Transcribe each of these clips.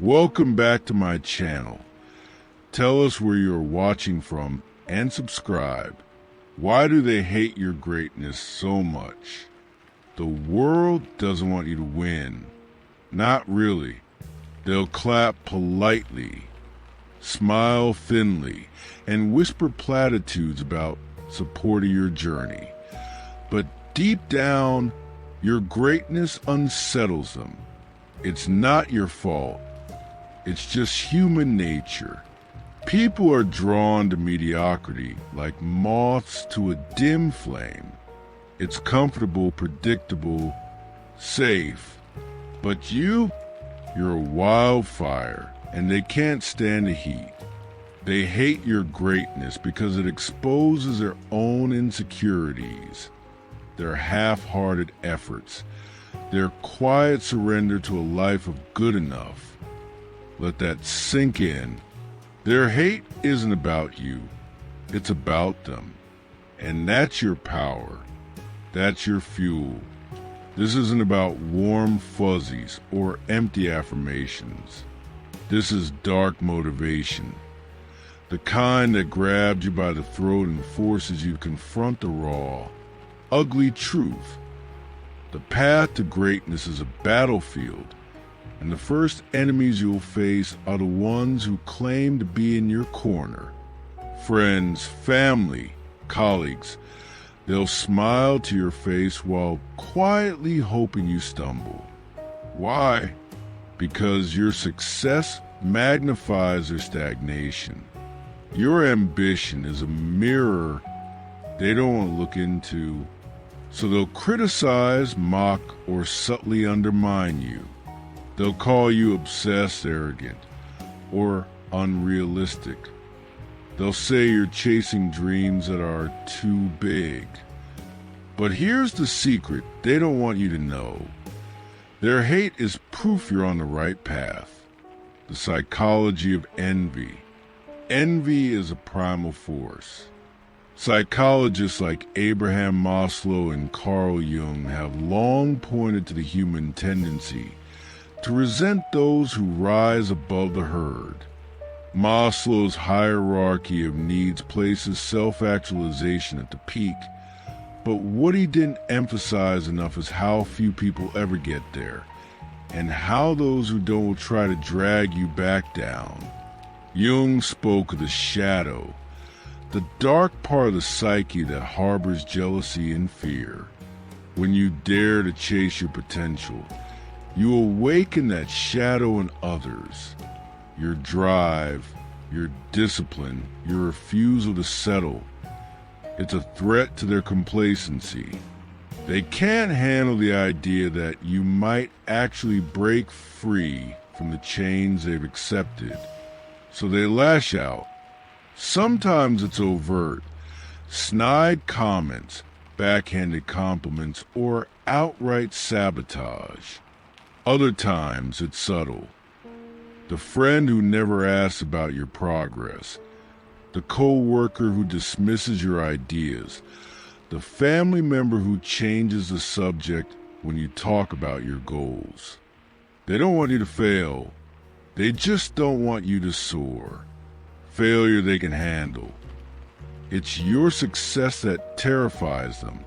Welcome back to my channel. Tell us where you're watching from and subscribe. Why do they hate your greatness so much? The world doesn't want you to win. Not really. They'll clap politely, smile thinly, and whisper platitudes about supporting your journey. But deep down, your greatness unsettles them. It's not your fault. It's just human nature. People are drawn to mediocrity like moths to a dim flame. It's comfortable, predictable, safe. But you're a wildfire, and they can't stand the heat. They hate your greatness because it exposes their own insecurities, their half-hearted efforts, their quiet surrender to a life of good enough. Let that sink in. Their hate isn't about you. It's about them. And that's your power. That's your fuel. This isn't about warm fuzzies or empty affirmations. This is dark motivation. The kind that grabs you by the throat and forces you to confront the raw, ugly truth. The path to greatness is a battlefield, and the first enemies you'll face are the ones who claim to be in your corner. Friends, family, colleagues. They'll smile to your face while quietly hoping you stumble. Why? Because your success magnifies their stagnation. Your ambition is a mirror they don't want to look into, so they'll criticize, mock, or subtly undermine you. They'll call you obsessed, arrogant, or unrealistic. They'll say you're chasing dreams that are too big. But here's the secret they don't want you to know. Their hate is proof you're on the right path. The psychology of envy. Envy is a primal force. Psychologists like Abraham Maslow and Carl Jung have long pointed to the human tendency to resent those who rise above the herd. Maslow's hierarchy of needs places self-actualization at the peak, but what he didn't emphasize enough is how few people ever get there, and how those who don't will try to drag you back down. Jung spoke of the shadow, the dark part of the psyche that harbors jealousy and fear. When you dare to chase your potential, you awaken that shadow in others. Your drive, your discipline, your refusal to settle. It's a threat to their complacency. They can't handle the idea that you might actually break free from the chains they've accepted, so they lash out. Sometimes it's overt, snide comments, backhanded compliments, or outright sabotage. Other times it's subtle. The friend who never asks about your progress, the co-worker who dismisses your ideas, the family member who changes the subject when you talk about your goals. They don't want you to fail. They just don't want you to soar. Failure they can handle. It's your success that terrifies them.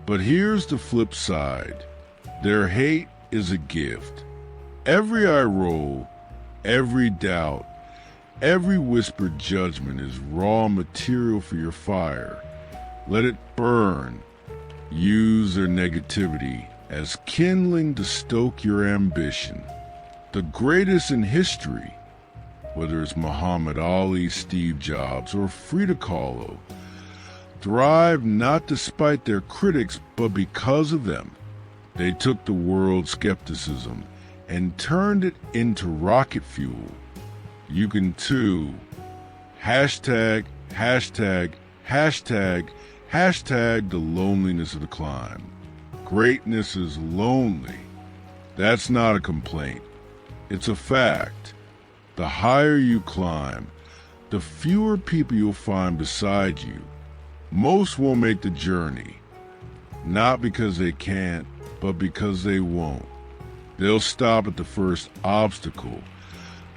But here's the flip side. Their hate is a gift. Every eye roll, every doubt, every whispered judgment is raw material for your fire. Let it burn. Use their negativity as kindling to stoke your ambition. The greatest in history, whether it's Muhammad Ali, Steve Jobs, or Frida Kahlo, thrive not despite their critics, but because of them. They took the world's skepticism and turned it into rocket fuel. You can too. Hashtag, hashtag, hashtag, hashtag the loneliness of the climb. Greatness is lonely. That's not a complaint. It's a fact. The higher you climb, the fewer people you'll find beside you. Most won't make the journey. Not because they can't, but because they won't. They'll stop at the first obstacle,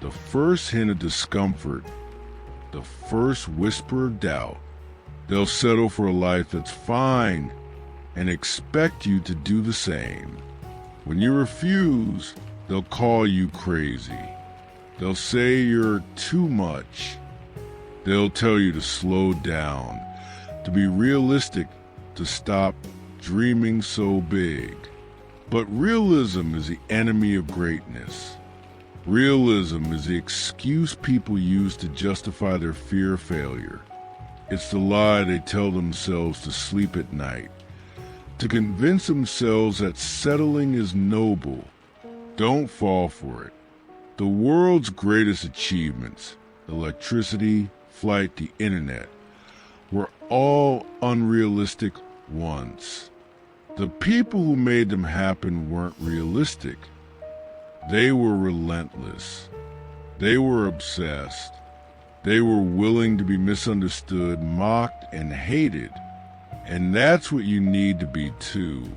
the first hint of discomfort, the first whisper of doubt. They'll settle for a life that's fine and expect you to do the same. When you refuse, they'll call you crazy. They'll say you're too much. They'll tell you to slow down, to be realistic, to stop dreaming so big. But realism is the enemy of greatness. Realism is the excuse people use to justify their fear of failure. It's the lie they tell themselves to sleep at night, to convince themselves that settling is noble. Don't fall for it. The world's greatest achievements, electricity, flight, the internet, were all unrealistic once. The people who made them happen weren't realistic. They were relentless. They were obsessed. They were willing to be misunderstood, mocked, and hated. And that's what you need to be too.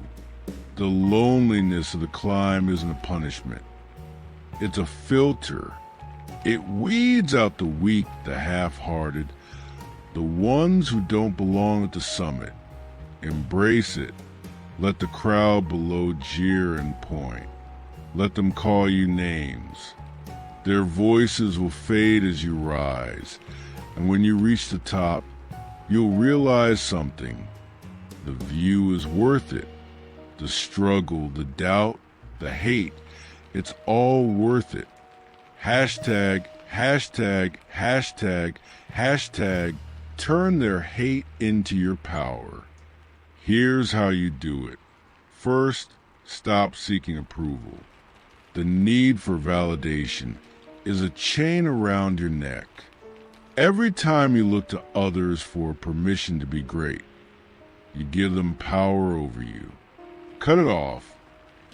The loneliness of the climb isn't a punishment. It's a filter. It weeds out the weak, the half-hearted, the ones who don't belong at the summit. Embrace it. Let the crowd below jeer and point. Let them call you names. Their voices will fade as you rise, and when you reach the top, you'll realize something. The view is worth it. The struggle, the doubt, the hate, it's all worth it. Hashtag, hashtag, hashtag, hashtag, turn their hate into your power. Here's how you do it. First, stop seeking approval. The need for validation is a chain around your neck. Every time you look to others for permission to be great, you give them power over you. Cut it off.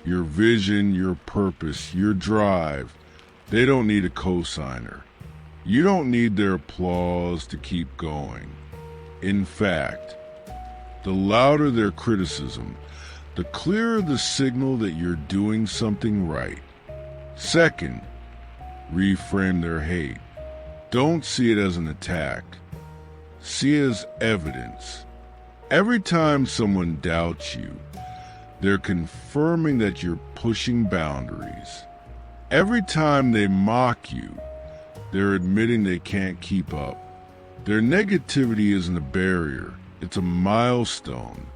Your vision, your purpose, your drive, they don't need a cosigner. You don't need their applause to keep going. In fact, the louder their criticism, the clearer the signal that you're doing something right. Second, reframe their hate. Don't see it as an attack. See it as evidence. Every time someone doubts you, they're confirming that you're pushing boundaries. Every time they mock you, they're admitting they can't keep up. Their negativity isn't a barrier, it's a milestone.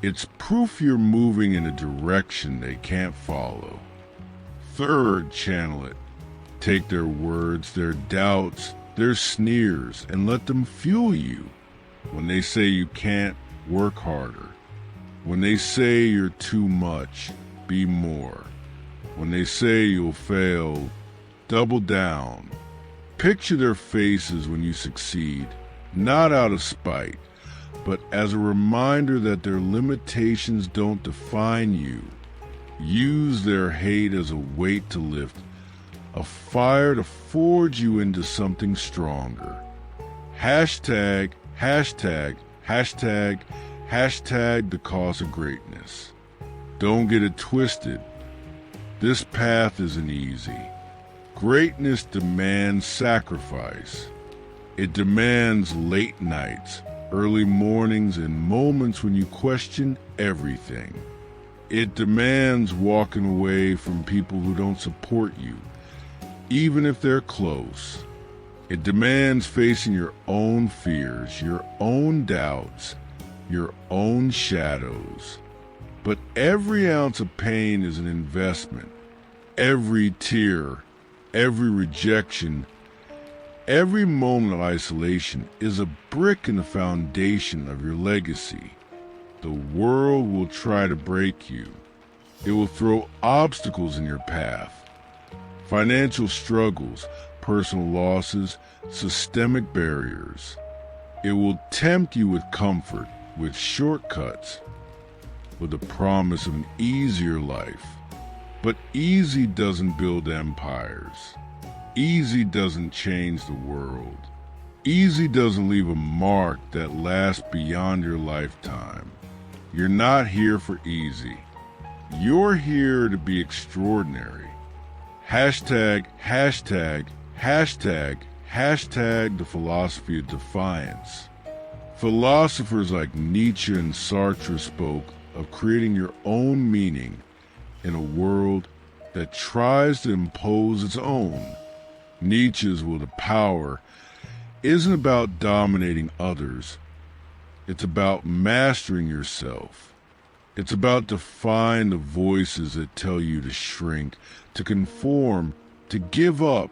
It's proof you're moving in a direction they can't follow. Third, channel it. Take their words, their doubts, their sneers, and let them fuel you. When they say you can't, work harder. When they say you're too much, be more. When they say you'll fail, double down. Picture their faces when you succeed, not out of spite, but as a reminder that their limitations don't define you. Use their hate as a weight to lift, a fire to forge you into something stronger. Hashtag, hashtag, hashtag, hashtag the cause of greatness. Don't get it twisted. This path isn't easy. Greatness demands sacrifice. It demands late nights, early mornings, and moments when you question everything. It demands walking away from people who don't support you, even if they're close. It demands facing your own fears, your own doubts, your own shadows. But every ounce of pain is an investment. Every tear, every rejection, every moment of isolation is a brick in the foundation of your legacy. The world will try to break you. It will throw obstacles in your path. Financial struggles, personal losses, systemic barriers. It will tempt you with comfort, with shortcuts, with the promise of an easier life. But easy doesn't build empires. Easy doesn't change the world. Easy doesn't leave a mark that lasts beyond your lifetime. You're not here for easy. You're here to be extraordinary. Hashtag, hashtag, hashtag, hashtag the philosophy of defiance. Philosophers like Nietzsche and Sartre spoke of creating your own meaning in a world that tries to impose its own. Nietzsche's will to power isn't about dominating others. It's about mastering yourself. It's about defying the voices that tell you to shrink, to conform, to give up.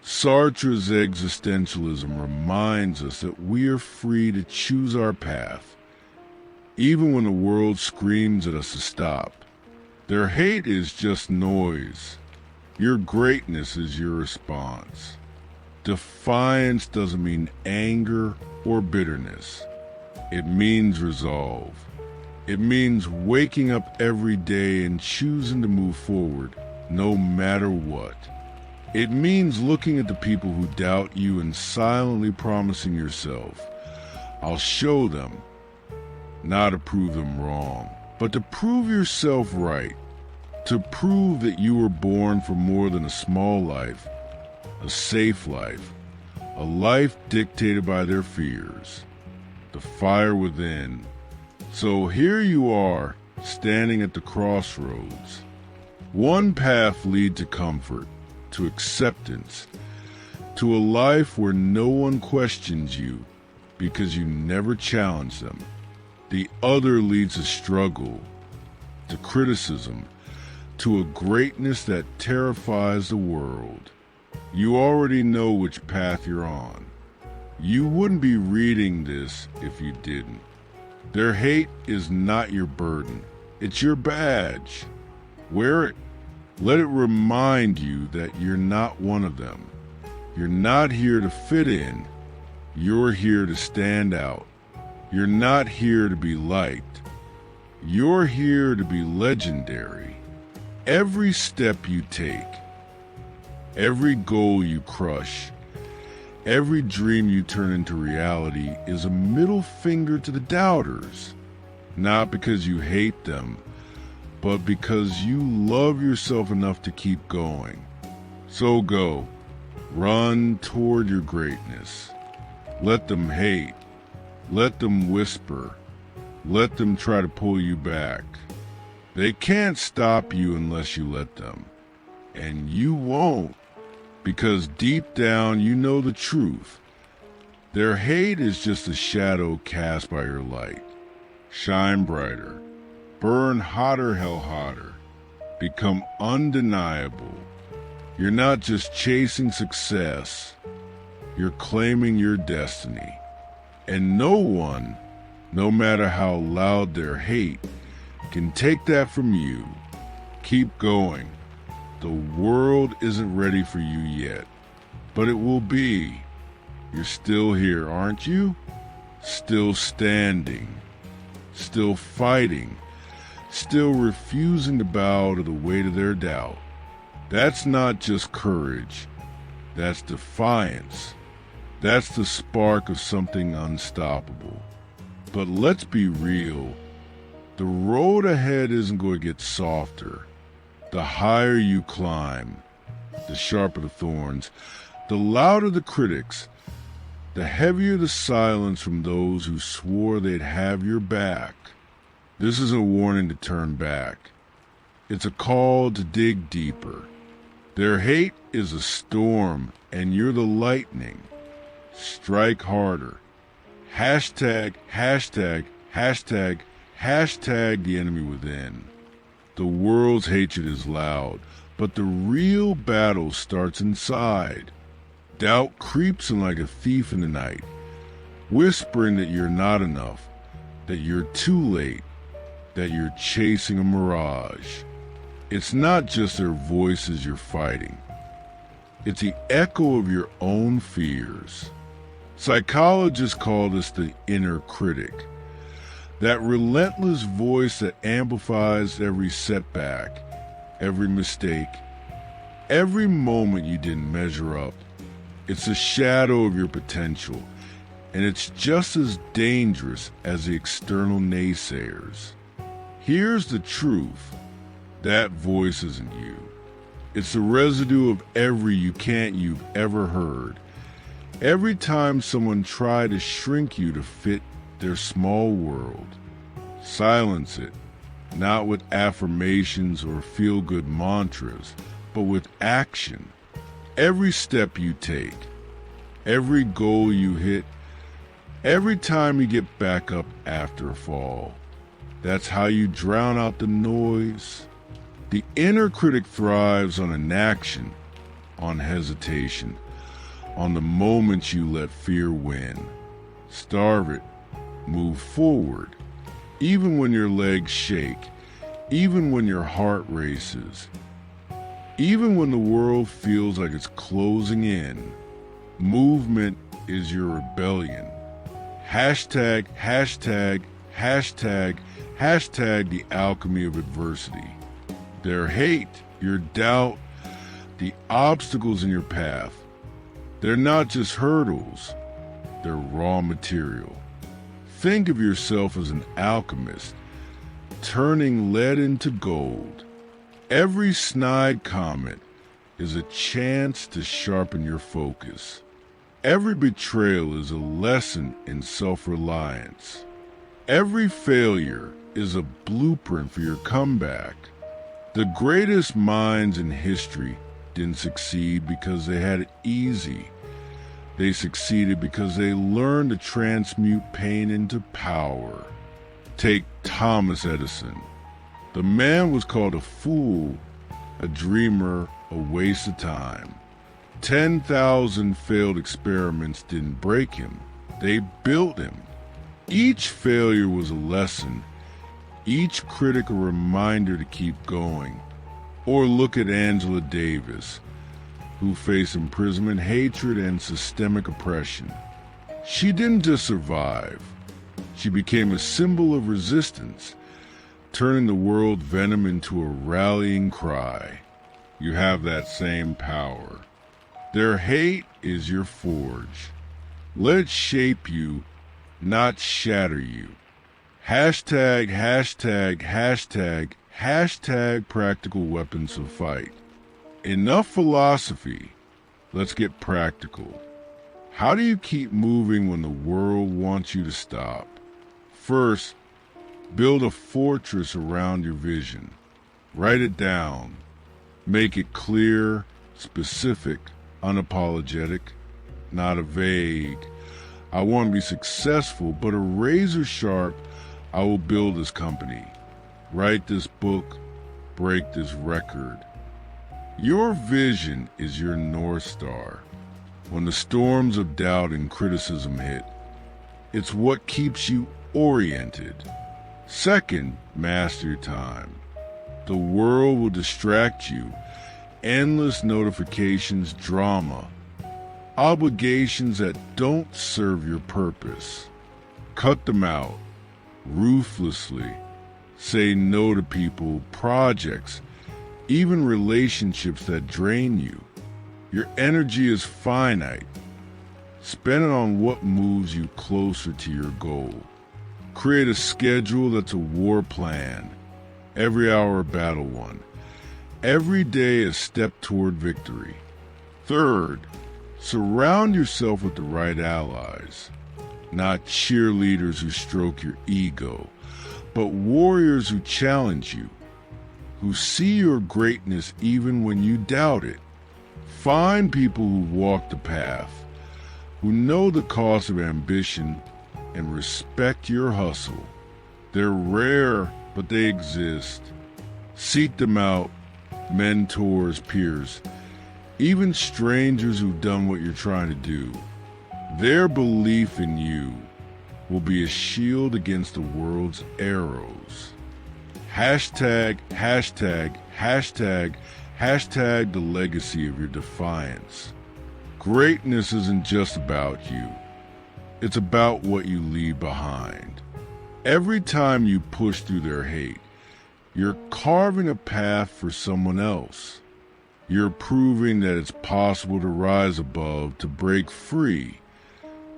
Sartre's existentialism reminds us that we are free to choose our path, even when the world screams at us to stop. Their hate is just noise. Your greatness is your response. Defiance doesn't mean anger or bitterness. It means resolve. It means waking up every day and choosing to move forward, no matter what. It means looking at the people who doubt you and silently promising yourself, I'll show them, not to prove them wrong, but to prove yourself right, to prove that you were born for more than a small life, a safe life, a life dictated by their fears, the fire within. So here you are, standing at the crossroads. One path leads to comfort, to acceptance, to a life where no one questions you because you never challenge them. The other leads to struggle, to criticism, to a greatness that terrifies the world. You already know which path you're on. You wouldn't be reading this if you didn't. Their hate is not your burden. It's your badge. Wear it. Let it remind you that you're not one of them. You're not here to fit in. You're here to stand out. You're not here to be liked. You're here to be legendary. Every step you take, every goal you crush, every dream you turn into reality is a middle finger to the doubters. Not because you hate them, but because you love yourself enough to keep going. So go. Run toward your greatness. Let them hate. Let them whisper. Let them try to pull you back. They can't stop you unless you let them. And you won't, because deep down you know the truth. Their hate is just a shadow cast by your light. Shine brighter. Burn hotter, hell hotter. Become undeniable. You're not just chasing success. You're claiming your destiny. And no one, no matter how loud their hate, can take that from you. Keep going. The world isn't ready for you yet, but it will be. You're still here, aren't you? Still standing. Still fighting. Still refusing to bow to the weight of their doubt. That's not just courage. That's defiance. That's the spark of something unstoppable. But let's be real. The road ahead isn't going to get softer. The higher you climb, the sharper the thorns, the louder the critics, the heavier the silence from those who swore they'd have your back. This is a warning to turn back. It's a call to dig deeper. Their hate is a storm, and you're the lightning. Strike harder. Hashtag, hashtag, hashtag, hashtag the enemy within. The world's hatred is loud, but the real battle starts inside. Doubt creeps in like a thief in the night, whispering that you're not enough, that you're too late, that you're chasing a mirage. It's not just their voices you're fighting. It's the echo of your own fears. Psychologists call this the inner critic. That relentless voice that amplifies every setback, every mistake, every moment you didn't measure up. It's a shadow of your potential, and it's just as dangerous as the external naysayers. Here's the truth. That voice isn't you. It's the residue of every you can't you've ever heard. Every time someone tried to shrink you to fit their small world, silence it, not with affirmations or feel-good mantras, but with action. Every step you take, every goal you hit, every time you get back up after a fall. That's how you drown out the noise. The inner critic thrives on inaction, on hesitation, on the moments you let fear win. Starve it. Move forward. Even when your legs shake, even when your heart races, even when the world feels like it's closing in, movement is your rebellion. Hashtag, hashtag, hashtag, hashtag the alchemy of adversity. Their hate, your doubt, the obstacles in your path, they're not just hurdles, they're raw material. Think of yourself as an alchemist, turning lead into gold. Every snide comment is a chance to sharpen your focus. Every betrayal is a lesson in self-reliance. Every failure is a blueprint for your comeback. The greatest minds in history didn't succeed because they had it easy. They succeeded because they learned to transmute pain into power. Take Thomas Edison. The man was called a fool, a dreamer, a waste of time. 10,000 failed experiments didn't break him. They built him. Each failure was a lesson, each critic a reminder to keep going. Or look at Angela Davis, who faced imprisonment, hatred, and systemic oppression. She didn't just survive. She became a symbol of resistance, turning the world venom into a rallying cry. You have that same power. Their hate is your forge. Let it shape you, not shatter you. Hashtag, hashtag, hashtag, hashtag practical weapons of fight. Enough philosophy. Let's get practical. How do you keep moving when the world wants you to stop? First, build a fortress around your vision. Write it down. Make it clear, specific, unapologetic, not a vague, I want to be successful, but a razor sharp, I will build this company. Write this book, break this record. Your vision is your North Star. When the storms of doubt and criticism hit, it's what keeps you oriented. Second, master your time. The world will distract you. Endless notifications, drama, obligations that don't serve your purpose. Cut them out, ruthlessly. Say no to people, projects, even relationships that drain you. Your energy is finite. Spend it on what moves you closer to your goal. Create a schedule that's a war plan. Every hour a battle won. Every day a step toward victory. Third, surround yourself with the right allies. Not cheerleaders who stroke your ego, but warriors who challenge you, who see your greatness even when you doubt it. Find people who walk the path, who know the cost of ambition and respect your hustle. They're rare, but they exist. Seek them out, mentors, peers, even strangers who've done what you're trying to do. Their belief in you will be a shield against the world's arrows. Hashtag, hashtag, hashtag, hashtag the legacy of your defiance. Greatness isn't just about you. It's about what you leave behind. Every time you push through their hate, you're carving a path for someone else. You're proving that it's possible to rise above, to break free,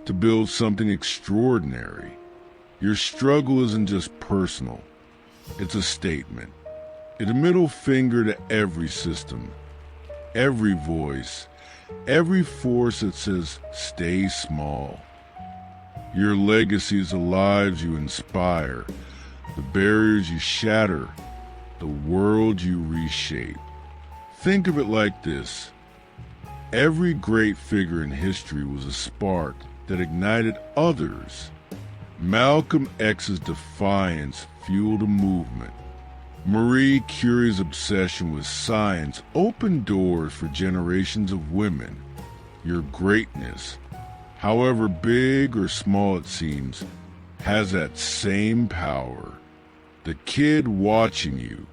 to build something extraordinary. Your struggle isn't just personal. It's a statement. It's a middle finger to every system, every voice, every force that says, stay small. Your legacy is the lives you inspire, the barriers you shatter, the world you reshape. Think of it like this. Every great figure in history was a spark that ignited others. Malcolm X's defiance fueled a movement. Marie Curie's obsession with science opened doors for generations of women. Your greatness, however big or small it seems, has that same power. The kid watching you,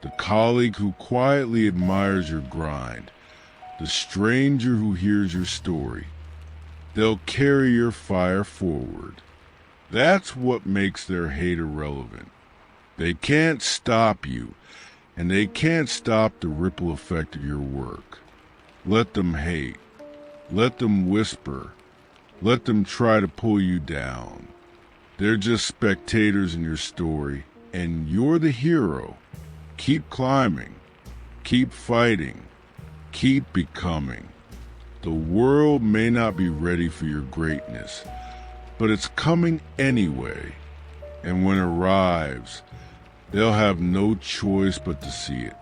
the colleague who quietly admires your grind, the stranger who hears your story, they'll carry your fire forward. That's what makes their hate irrelevant. They can't stop you, and they can't stop the ripple effect of your work. Let them hate. Let them whisper. Let them try to pull you down. They're just spectators in your story, and you're the hero. Keep climbing. Keep fighting. Keep becoming. The world may not be ready for your greatness, but it's coming anyway. And when it arrives, they'll have no choice but to see it.